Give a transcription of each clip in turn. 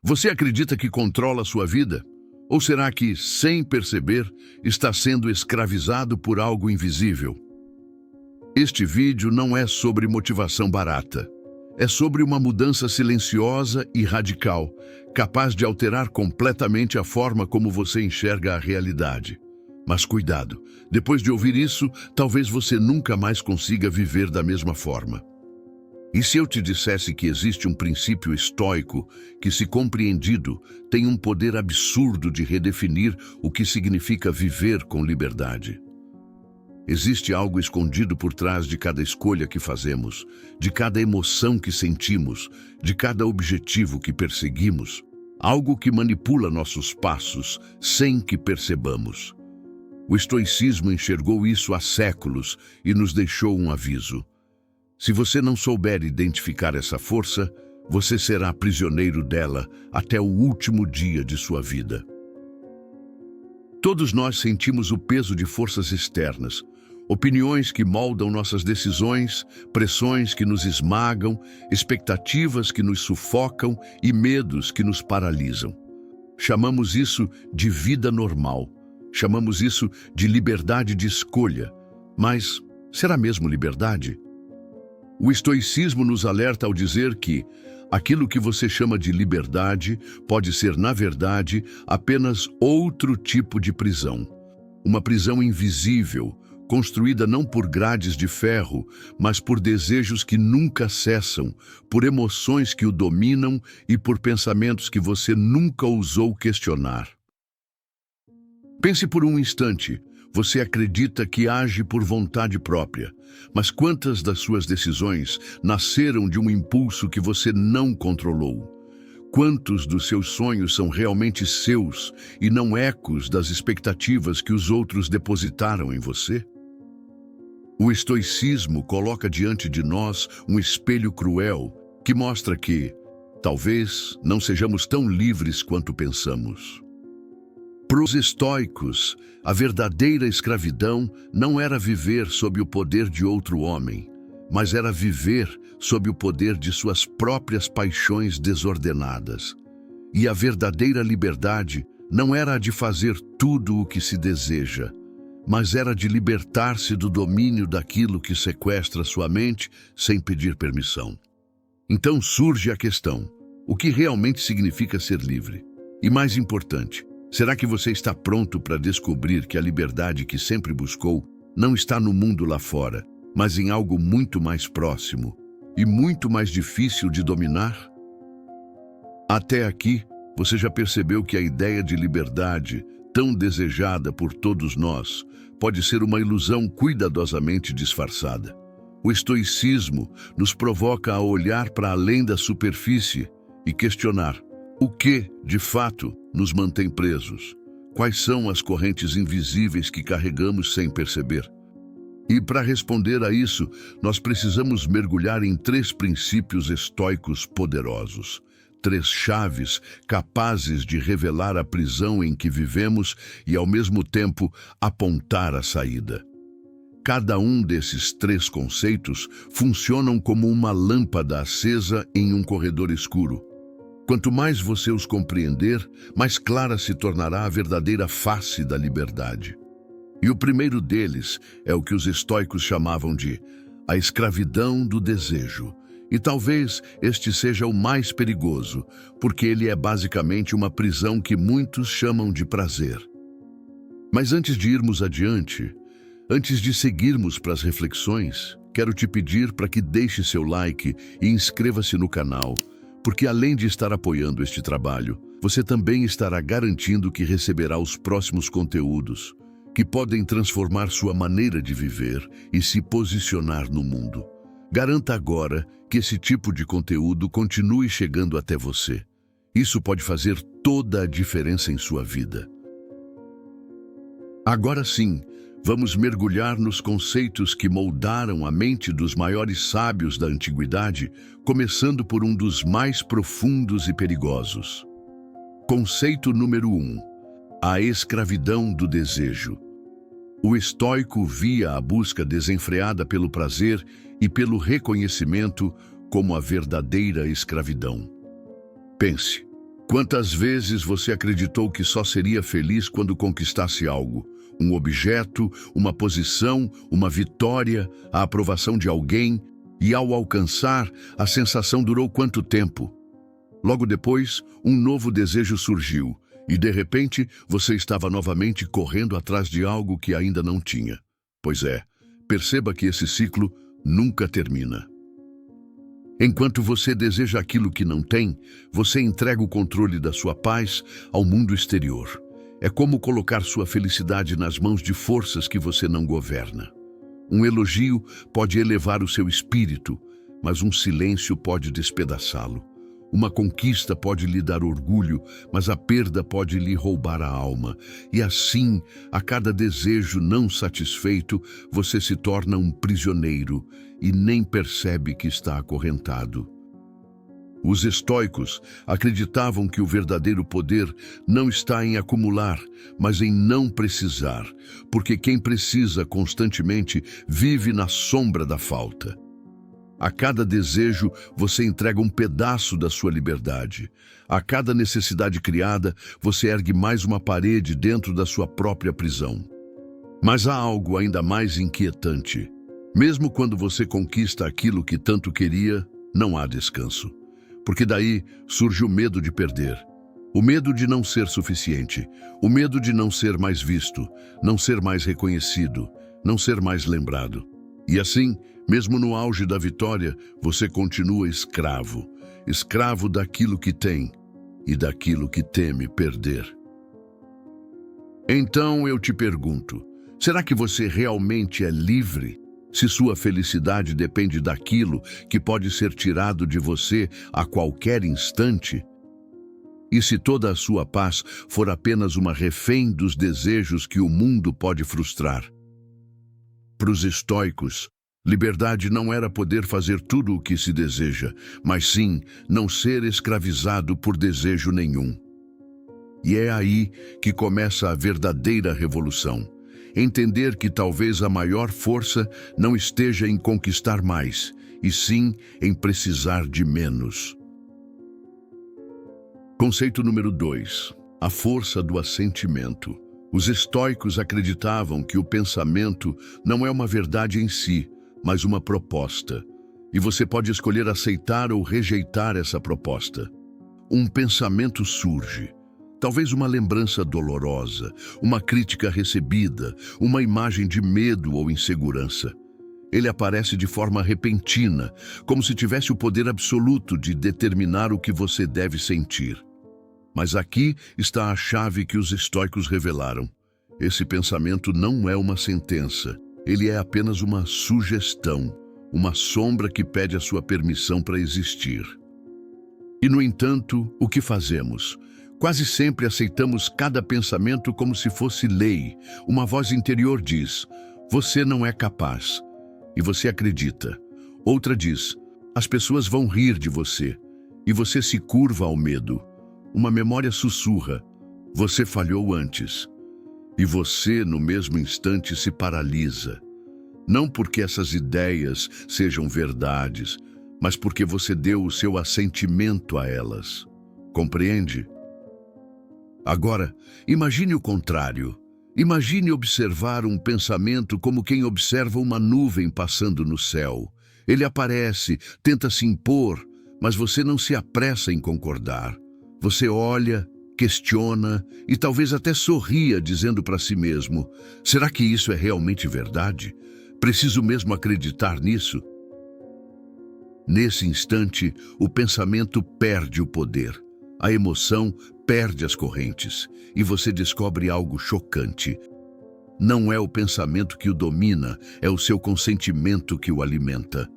Você acredita que controla sua vida? Ou será que, sem perceber, está sendo escravizado por algo invisível? Este vídeo não é sobre motivação barata. É sobre uma mudança silenciosa e radical, capaz de alterar completamente a forma como você enxerga a realidade. Mas cuidado, depois de ouvir isso, talvez você nunca mais consiga viver da mesma forma. E se eu te dissesse que existe um princípio estoico que, se compreendido, tem um poder absurdo de redefinir o que significa viver com liberdade? Existe algo escondido por trás de cada escolha que fazemos, de cada emoção que sentimos, de cada objetivo que perseguimos. Algo que manipula nossos passos sem que percebamos. O estoicismo enxergou isso há séculos e nos deixou um aviso. Se você não souber identificar essa força, você será prisioneiro dela até o último dia de sua vida. Todos nós sentimos o peso de forças externas, opiniões que moldam nossas decisões, pressões que nos esmagam, expectativas que nos sufocam e medos que nos paralisam. Chamamos isso de vida normal. Chamamos isso de liberdade de escolha. Mas será mesmo liberdade? O estoicismo nos alerta ao dizer que aquilo que você chama de liberdade pode ser, na verdade, apenas outro tipo de prisão. Uma prisão invisível, construída não por grades de ferro, mas por desejos que nunca cessam, por emoções que o dominam e por pensamentos que você nunca ousou questionar. Pense por um instante. Você acredita que age por vontade própria, mas quantas das suas decisões nasceram de um impulso que você não controlou? Quantos dos seus sonhos são realmente seus e não ecos das expectativas que os outros depositaram em você? O estoicismo coloca diante de nós um espelho cruel que mostra que, talvez, não sejamos tão livres quanto pensamos. Para os estoicos, a verdadeira escravidão não era viver sob o poder de outro homem, mas era viver sob o poder de suas próprias paixões desordenadas. E a verdadeira liberdade não era a de fazer tudo o que se deseja, mas era de libertar-se do domínio daquilo que sequestra sua mente sem pedir permissão. Então surge a questão: o que realmente significa ser livre? E mais importante, será que você está pronto para descobrir que a liberdade que sempre buscou não está no mundo lá fora, mas em algo muito mais próximo e muito mais difícil de dominar? Até aqui, você já percebeu que a ideia de liberdade, tão desejada por todos nós, pode ser uma ilusão cuidadosamente disfarçada. O estoicismo nos provoca a olhar para além da superfície e questionar o que, de fato, nos mantém presos. Quais são as correntes invisíveis que carregamos sem perceber? E para responder a isso, nós precisamos mergulhar em 3 princípios estoicos poderosos. 3 chaves capazes de revelar a prisão em que vivemos e, ao mesmo tempo, apontar a saída. Cada um desses 3 conceitos funcionam como uma lâmpada acesa em um corredor escuro. Quanto mais você os compreender, mais clara se tornará a verdadeira face da liberdade. E o primeiro deles é o que os estoicos chamavam de a escravidão do desejo. E talvez este seja o mais perigoso, porque ele é basicamente uma prisão que muitos chamam de prazer. Mas antes de irmos adiante, antes de seguirmos para as reflexões, quero te pedir para que deixe seu like e inscreva-se no canal, porque além de estar apoiando este trabalho, você também estará garantindo que receberá os próximos conteúdos, que podem transformar sua maneira de viver e se posicionar no mundo. Garanta agora que esse tipo de conteúdo continue chegando até você. Isso pode fazer toda a diferença em sua vida. Agora sim, vamos mergulhar nos conceitos que moldaram a mente dos maiores sábios da antiguidade, começando por um dos mais profundos e perigosos. Conceito número 1. A escravidão do desejo. O estoico via a busca desenfreada pelo prazer e pelo reconhecimento como a verdadeira escravidão. Pense, Quantas vezes você acreditou que só seria feliz quando conquistasse algo? Um objeto, uma posição, uma vitória, a aprovação de alguém, e ao alcançar, a sensação durou quanto tempo? Logo depois, um novo desejo surgiu, e de repente você estava novamente correndo atrás de algo que ainda não tinha. Pois é, perceba que esse ciclo nunca termina. Enquanto você deseja aquilo que não tem, você entrega o controle da sua paz ao mundo exterior. É como colocar sua felicidade nas mãos de forças que você não governa. Um elogio pode elevar o seu espírito, mas um silêncio pode despedaçá-lo. Uma conquista pode lhe dar orgulho, mas a perda pode lhe roubar a alma. E assim, a cada desejo não satisfeito, você se torna um prisioneiro e nem percebe que está acorrentado. Os estoicos acreditavam que o verdadeiro poder não está em acumular, mas em não precisar, porque quem precisa constantemente vive na sombra da falta. A cada desejo, você entrega um pedaço da sua liberdade. A cada necessidade criada, você ergue mais uma parede dentro da sua própria prisão. Mas há algo ainda mais inquietante. Mesmo quando você conquista aquilo que tanto queria, não há descanso. Porque daí surge o medo de perder. O medo de não ser suficiente. O medo de não ser mais visto, não ser mais reconhecido, não ser mais lembrado. E assim, mesmo no auge da vitória, você continua escravo. Escravo daquilo que tem e daquilo que teme perder. Então eu te pergunto, será que você realmente é livre? Se sua felicidade depende daquilo que pode ser tirado de você a qualquer instante? E se toda a sua paz for apenas uma refém dos desejos que o mundo pode frustrar? Para os estoicos, liberdade não era poder fazer tudo o que se deseja, mas sim não ser escravizado por desejo nenhum. E é aí que começa a verdadeira revolução. Entender que talvez a maior força não esteja em conquistar mais, e sim em precisar de menos. Conceito número 2. A força do assentimento. Os estoicos acreditavam que o pensamento não é uma verdade em si, mas uma proposta. E você pode escolher aceitar ou rejeitar essa proposta. Um pensamento surge. Talvez uma lembrança dolorosa, uma crítica recebida, uma imagem de medo ou insegurança. Ele aparece de forma repentina, como se tivesse o poder absoluto de determinar o que você deve sentir. Mas aqui está a chave que os estoicos revelaram. Esse pensamento não é uma sentença, ele é apenas uma sugestão, uma sombra que pede a sua permissão para existir. E, no entanto, o que fazemos? Quase sempre aceitamos cada pensamento como se fosse lei. Uma voz interior diz, você não é capaz. E você acredita. Outra diz, as pessoas vão rir de você. E você se curva ao medo. Uma memória sussurra, você falhou antes. E você, no mesmo instante, se paralisa. Não porque essas ideias sejam verdades, mas porque você deu o seu assentimento a elas. Compreende? Agora, imagine o contrário. Imagine observar um pensamento como quem observa uma nuvem passando no céu. Ele aparece, tenta se impor, mas você não se apressa em concordar. Você olha, questiona e talvez até sorria dizendo para si mesmo, será que isso é realmente verdade? Preciso mesmo acreditar nisso? Nesse instante, o pensamento perde o poder. A emoção perde as correntes e você descobre algo chocante. Não é o pensamento que o domina, é o seu consentimento que o alimenta.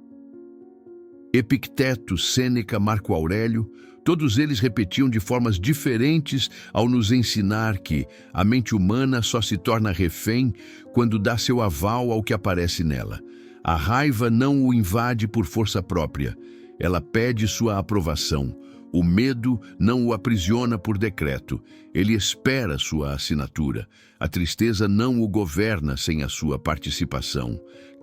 Epicteto, Sêneca, Marco Aurélio, todos eles repetiam de formas diferentes ao nos ensinar que a mente humana só se torna refém quando dá seu aval ao que aparece nela. A raiva não o invade por força própria, ela pede sua aprovação. O medo não o aprisiona por decreto, ele espera sua assinatura. A tristeza não o governa sem a sua participação.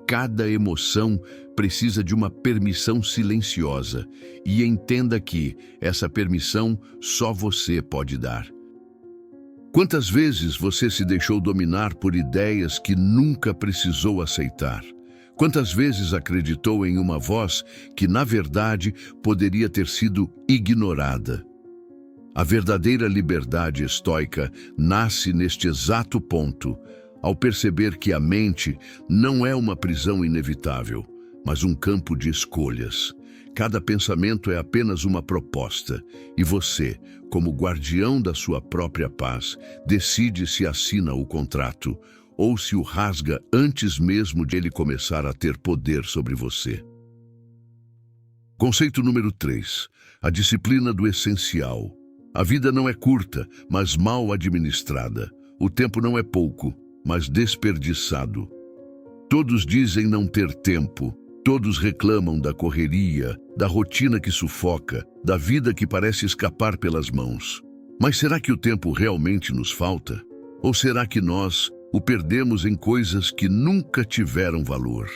cada emoção precisa de uma permissão silenciosa, e entenda que essa permissão só você pode dar. Quantas vezes você se deixou dominar por ideias que nunca precisou aceitar? Quantas vezes acreditou em uma voz que, na verdade, poderia ter sido ignorada? A verdadeira liberdade estoica nasce neste exato ponto, ao perceber que a mente não é uma prisão inevitável, mas um campo de escolhas. Cada pensamento é apenas uma proposta, e você, como guardião da sua própria paz, decide se assina o contrato ou se o rasga antes mesmo de ele começar a ter poder sobre você. Conceito número 3. A disciplina do essencial. A vida não é curta, mas mal administrada. O tempo não é pouco, mas desperdiçado. Todos dizem não ter tempo. Todos reclamam da correria, da rotina que sufoca, da vida que parece escapar pelas mãos. Mas será que o tempo realmente nos falta? Ou será que nós o perdemos em coisas que nunca tiveram valor?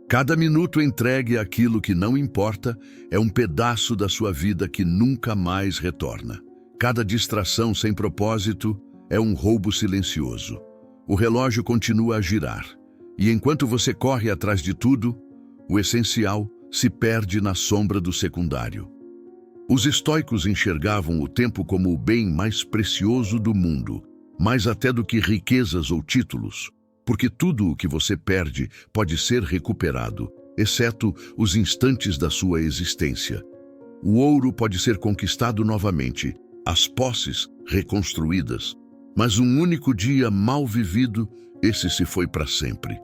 Cada minuto entregue àquilo que não importa é um pedaço da sua vida que nunca mais retorna. Cada distração sem propósito é um roubo silencioso. O relógio continua a girar, e enquanto você corre atrás de tudo, o essencial se perde na sombra do secundário. Os estoicos enxergavam o tempo como o bem mais precioso do mundo, mais até do que riquezas ou títulos, porque tudo o que você perde pode ser recuperado, exceto os instantes da sua existência. O ouro pode ser conquistado novamente, as posses reconstruídas, mas um único dia mal vivido, esse se foi para sempre.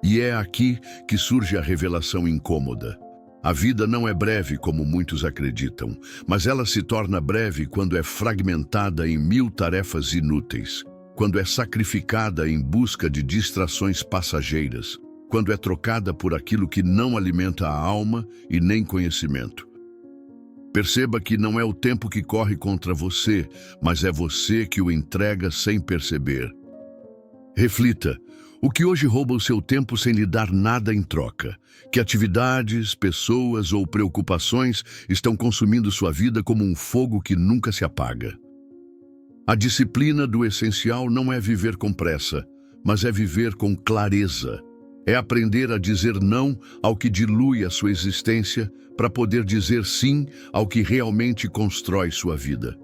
E é aqui que surge a revelação incômoda. A vida não é breve como muitos acreditam, mas ela se torna breve quando é fragmentada em 1000 tarefas inúteis, quando é sacrificada em busca de distrações passageiras, quando é trocada por aquilo que não alimenta a alma e nem conhecimento. Perceba que não é o tempo que corre contra você, mas é você que o entrega sem perceber. Reflita. O que hoje rouba o seu tempo sem lhe dar nada em troca? Que atividades, pessoas ou preocupações estão consumindo sua vida como um fogo que nunca se apaga? A disciplina do essencial não é viver com pressa, mas é viver com clareza. É aprender a dizer não ao que dilui a sua existência para poder dizer sim ao que realmente constrói sua vida.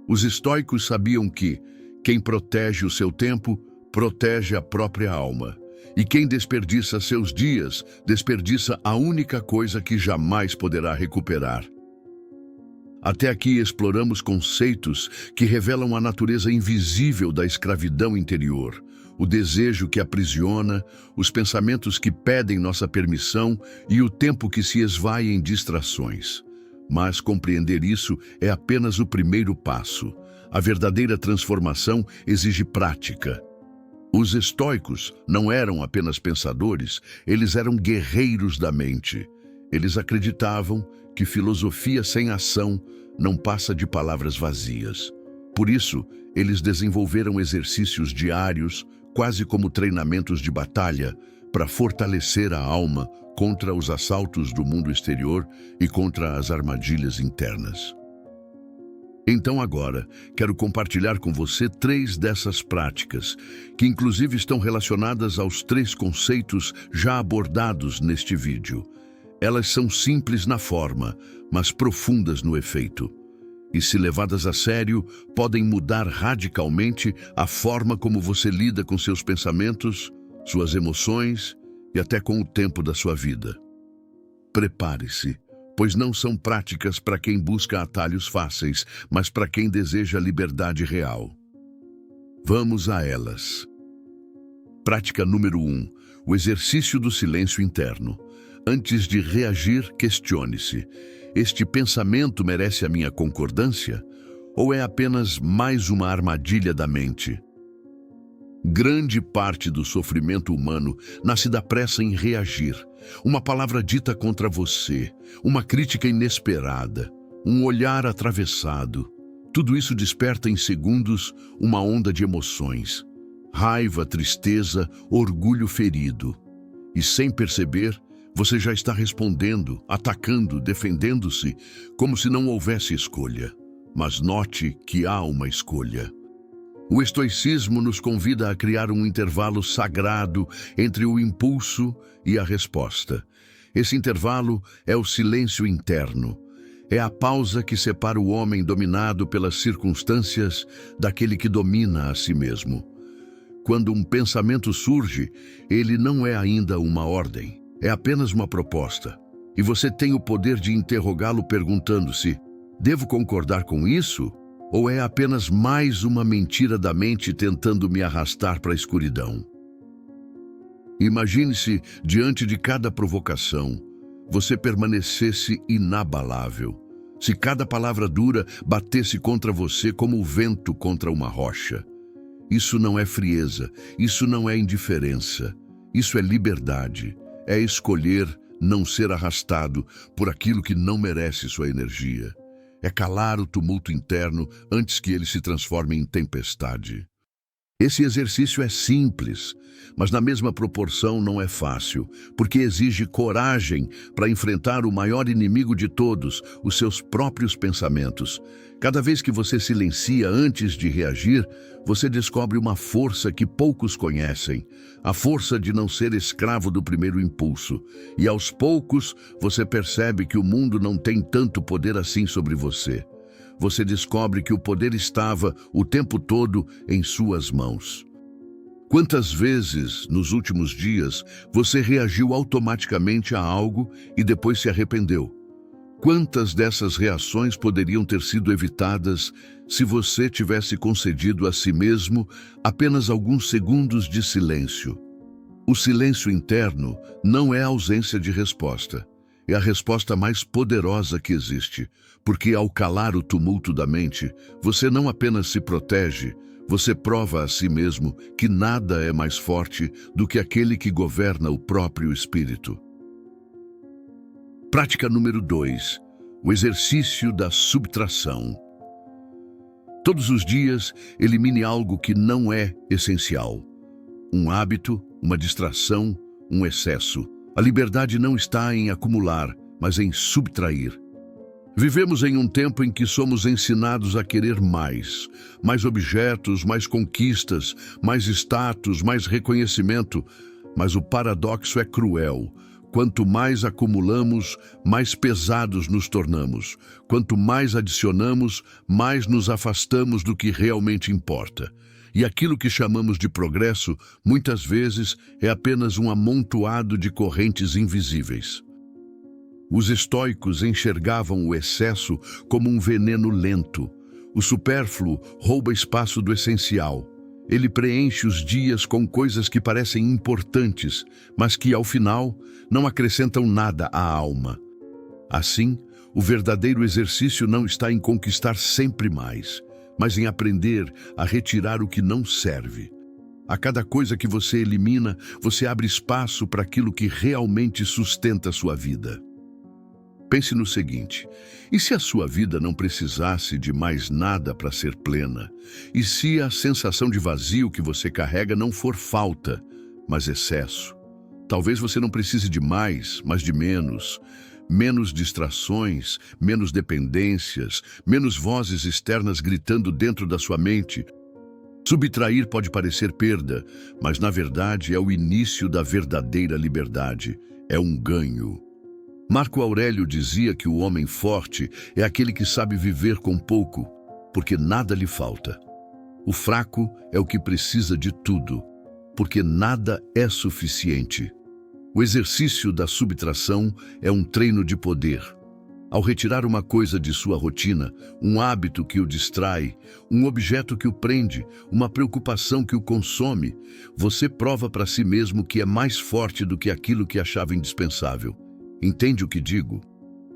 Os estoicos sabiam que quem protege o seu tempo protege a própria alma. E quem desperdiça seus dias, desperdiça a única coisa que jamais poderá recuperar. Até aqui exploramos conceitos que revelam a natureza invisível da escravidão interior, o desejo que aprisiona, os pensamentos que pedem nossa permissão e o tempo que se esvai em distrações. Mas compreender isso é apenas o primeiro passo. A verdadeira transformação exige prática. Os estoicos não eram apenas pensadores, eles eram guerreiros da mente. Eles acreditavam que filosofia sem ação não passa de palavras vazias. Por isso, eles desenvolveram exercícios diários, quase como treinamentos de batalha, para fortalecer a alma contra os assaltos do mundo exterior e contra as armadilhas internas. Então agora, quero compartilhar com você 3 dessas práticas, que inclusive estão relacionadas aos 3 conceitos já abordados neste vídeo. Elas são simples na forma, mas profundas no efeito. E se levadas a sério, podem mudar radicalmente a forma como você lida com seus pensamentos, suas emoções e até com o tempo da sua vida. Prepare-se, pois não são práticas para quem busca atalhos fáceis, mas para quem deseja liberdade real. Vamos a elas. Prática número 1. O exercício do silêncio interno. Antes de reagir, questione-se: este pensamento merece a minha concordância? Ou é apenas mais uma armadilha da mente? Grande parte do sofrimento humano nasce da pressa em reagir. Uma palavra dita contra você, uma crítica inesperada, um olhar atravessado. Tudo isso desperta em segundos uma onda de emoções. Raiva, tristeza, orgulho ferido. E sem perceber, você já está respondendo, atacando, defendendo-se, como se não houvesse escolha. Mas note que há uma escolha. O estoicismo nos convida a criar um intervalo sagrado entre o impulso e a resposta. Esse intervalo é o silêncio interno. É a pausa que separa o homem dominado pelas circunstâncias daquele que domina a si mesmo. Quando um pensamento surge, ele não é ainda uma ordem, é apenas uma proposta. E você tem o poder de interrogá-lo perguntando-se: devo concordar com isso? Ou é apenas mais uma mentira da mente tentando me arrastar para a escuridão? Imagine-se diante de cada provocação, você permanecesse inabalável. Se cada palavra dura batesse contra você como o vento contra uma rocha. Isso não é frieza, isso não é indiferença, isso é liberdade, é escolher não ser arrastado por aquilo que não merece sua energia. É calar o tumulto interno antes que ele se transforme em tempestade. Esse exercício é simples, mas na mesma proporção não é fácil, porque exige coragem para enfrentar o maior inimigo de todos, os seus próprios pensamentos. Cada vez que você silencia antes de reagir, você descobre uma força que poucos conhecem, a força de não ser escravo do primeiro impulso. E aos poucos, você percebe que o mundo não tem tanto poder assim sobre você. Você descobre que o poder estava, o tempo todo, em suas mãos. Quantas vezes, nos últimos dias, você reagiu automaticamente a algo e depois se arrependeu? Quantas dessas reações poderiam ter sido evitadas se você tivesse concedido a si mesmo apenas alguns segundos de silêncio? O silêncio interno não é a ausência de resposta. É a resposta mais poderosa que existe, porque ao calar o tumulto da mente, você não apenas se protege, você prova a si mesmo que nada é mais forte do que aquele que governa o próprio espírito. Prática número 2. O exercício da subtração. Todos os dias, elimine algo que não é essencial. Um hábito, uma distração, um excesso. A liberdade não está em acumular, mas em subtrair. Vivemos em um tempo em que somos ensinados a querer mais objetos, mais conquistas, mais status, mais reconhecimento. Mas o paradoxo é cruel. Quanto mais acumulamos, mais pesados nos tornamos. Quanto mais adicionamos, mais nos afastamos do que realmente importa. E aquilo que chamamos de progresso, muitas vezes, é apenas um amontoado de correntes invisíveis. Os estoicos enxergavam o excesso como um veneno lento. O supérfluo rouba espaço do essencial. Ele preenche os dias com coisas que parecem importantes, mas que, ao final, não acrescentam nada à alma. Assim, o verdadeiro exercício não está em conquistar sempre mais, mas em aprender a retirar o que não serve. A cada coisa que você elimina, você abre espaço para aquilo que realmente sustenta sua vida. Pense no seguinte: e se a sua vida não precisasse de mais nada para ser plena? E se a sensação de vazio que você carrega não for falta, mas excesso? Talvez você não precise de mais, mas de menos. Menos distrações, menos dependências, menos vozes externas gritando dentro da sua mente. Subtrair pode parecer perda, mas na verdade é o início da verdadeira liberdade. É um ganho. Marco Aurélio dizia que o homem forte é aquele que sabe viver com pouco, porque nada lhe falta. O fraco é o que precisa de tudo, porque nada é suficiente. O exercício da subtração é um treino de poder. Ao retirar uma coisa de sua rotina, um hábito que o distrai, um objeto que o prende, uma preocupação que o consome, você prova para si mesmo que é mais forte do que aquilo que achava indispensável. Entende o que digo?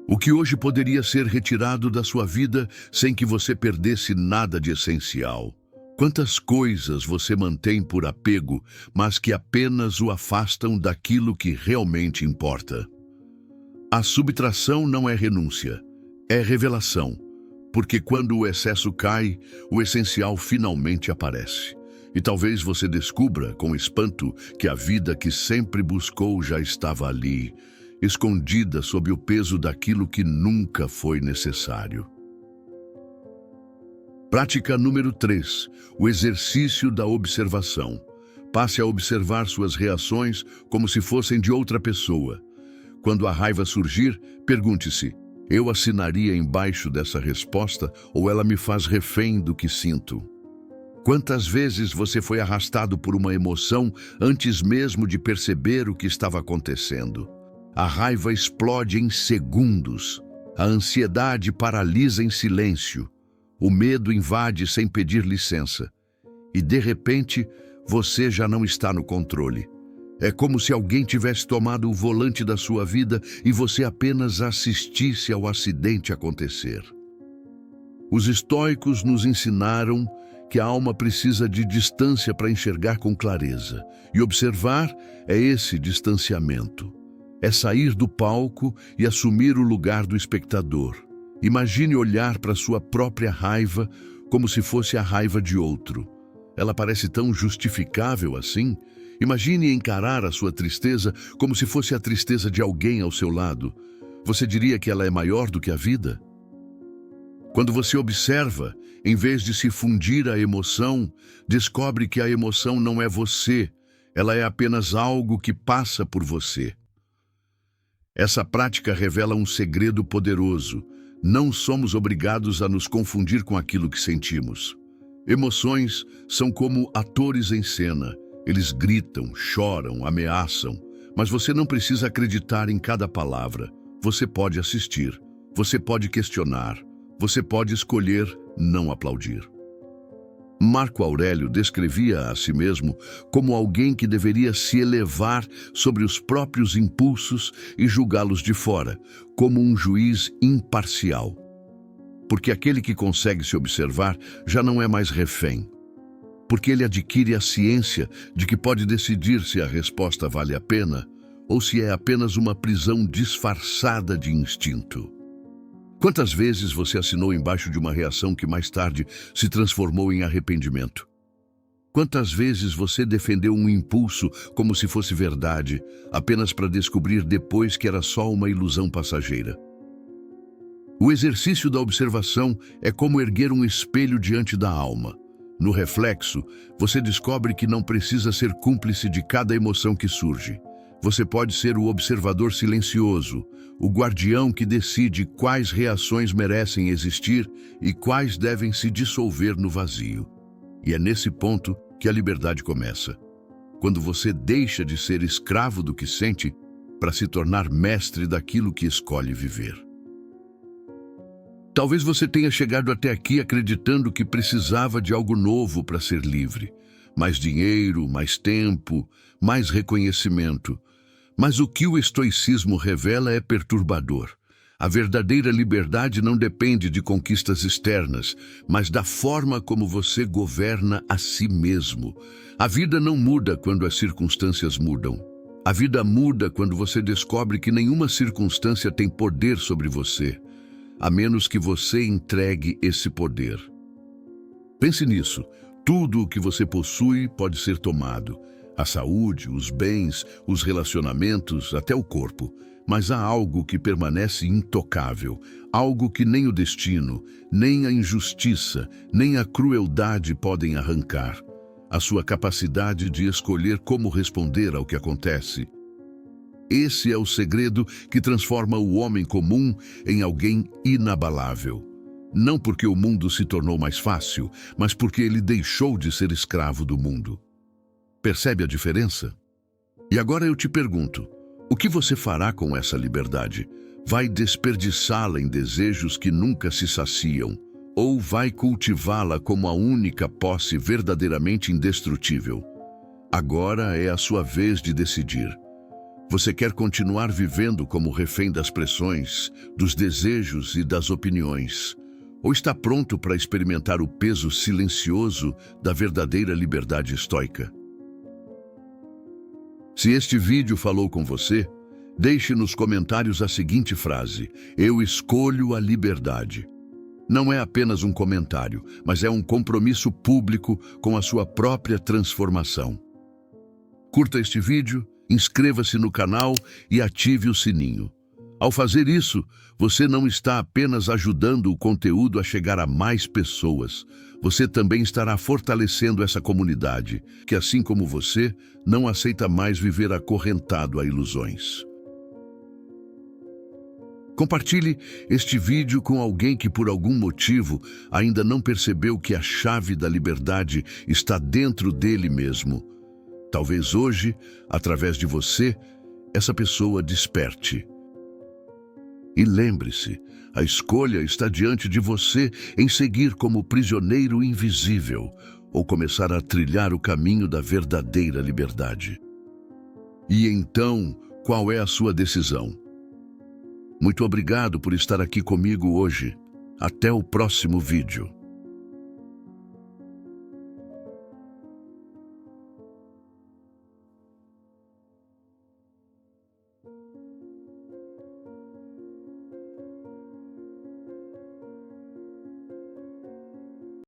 O que hoje poderia ser retirado da sua vida sem que você perdesse nada de essencial. Quantas coisas você mantém por apego, mas que apenas o afastam daquilo que realmente importa? A subtração não é renúncia, é revelação, porque quando o excesso cai, o essencial finalmente aparece. E talvez você descubra, com espanto, que a vida que sempre buscou já estava ali, escondida sob o peso daquilo que nunca foi necessário. Prática número 3. O exercício da observação. Passe a observar suas reações como se fossem de outra pessoa. Quando a raiva surgir, pergunte-se: eu assinaria embaixo dessa resposta ou ela me faz refém do que sinto? Quantas vezes você foi arrastado por uma emoção antes mesmo de perceber o que estava acontecendo? A raiva explode em segundos. A ansiedade paralisa em silêncio. O medo invade sem pedir licença. E, de repente, você já não está no controle. É como se alguém tivesse tomado o volante da sua vida e você apenas assistisse ao acidente acontecer. Os estoicos nos ensinaram que a alma precisa de distância para enxergar com clareza. E observar é esse distanciamento. É sair do palco e assumir o lugar do espectador. Imagine olhar para sua própria raiva como se fosse a raiva de outro. Ela parece tão justificável assim. Imagine encarar a sua tristeza como se fosse a tristeza de alguém ao seu lado. Você diria que ela é maior do que a vida? Quando você observa, em vez de se fundir à emoção, descobre que a emoção não é você, ela é apenas algo que passa por você. Essa prática revela um segredo poderoso. Não somos obrigados a nos confundir com aquilo que sentimos. Emoções são como atores em cena. Eles gritam, choram, ameaçam, mas você não precisa acreditar em cada palavra. Você pode assistir, você pode questionar, você pode escolher não aplaudir. Marco Aurélio descrevia a si mesmo como alguém que deveria se elevar sobre os próprios impulsos e julgá-los de fora, como um juiz imparcial. Porque aquele que consegue se observar já não é mais refém. Porque ele adquire a ciência de que pode decidir se a resposta vale a pena ou se é apenas uma prisão disfarçada de instinto. Quantas vezes você assinou embaixo de uma reação que mais tarde se transformou em arrependimento? Quantas vezes você defendeu um impulso como se fosse verdade, apenas para descobrir depois que era só uma ilusão passageira? O exercício da observação é como erguer um espelho diante da alma. No reflexo, você descobre que não precisa ser cúmplice de cada emoção que surge. Você pode ser o observador silencioso, o guardião que decide quais reações merecem existir e quais devem se dissolver no vazio. E é nesse ponto que a liberdade começa. Quando você deixa de ser escravo do que sente para se tornar mestre daquilo que escolhe viver. Talvez você tenha chegado até aqui acreditando que precisava de algo novo para ser livre. Mais dinheiro, mais tempo, mais reconhecimento. Mas o que o estoicismo revela é perturbador. A verdadeira liberdade não depende de conquistas externas, mas da forma como você governa a si mesmo. A vida não muda quando as circunstâncias mudam. A vida muda quando você descobre que nenhuma circunstância tem poder sobre você, a menos que você entregue esse poder. Pense nisso. Tudo o que você possui pode ser tomado. A saúde, os bens, os relacionamentos, até o corpo. Mas há algo que permanece intocável, algo que nem o destino, nem a injustiça, nem a crueldade podem arrancar. A sua capacidade de escolher como responder ao que acontece. Esse é o segredo que transforma o homem comum em alguém inabalável. Não porque o mundo se tornou mais fácil, mas porque ele deixou de ser escravo do mundo. Percebe a diferença? E agora eu te pergunto, o que você fará com essa liberdade? Vai desperdiçá-la em desejos que nunca se saciam? Ou vai cultivá-la como a única posse verdadeiramente indestrutível? Agora é a sua vez de decidir. Você quer continuar vivendo como refém das pressões, dos desejos e das opiniões? Ou está pronto para experimentar o peso silencioso da verdadeira liberdade estoica? Se este vídeo falou com você, deixe nos comentários a seguinte frase: eu escolho a liberdade. não é apenas um comentário, mas é um compromisso público com a sua própria transformação. Curta este vídeo, inscreva-se no canal e ative o sininho. Ao fazer isso, você não está apenas ajudando o conteúdo a chegar a mais pessoas, você também estará fortalecendo essa comunidade, que, assim como você, não aceita mais viver acorrentado a ilusões. Compartilhe este vídeo com alguém que, por algum motivo, ainda não percebeu que a chave da liberdade está dentro dele mesmo. Talvez hoje, através de você, essa pessoa desperte. E lembre-se, a escolha está diante de você em seguir como prisioneiro invisível ou começar a trilhar o caminho da verdadeira liberdade. E então, qual é a sua decisão? Muito obrigado por estar aqui comigo hoje. Até o próximo vídeo.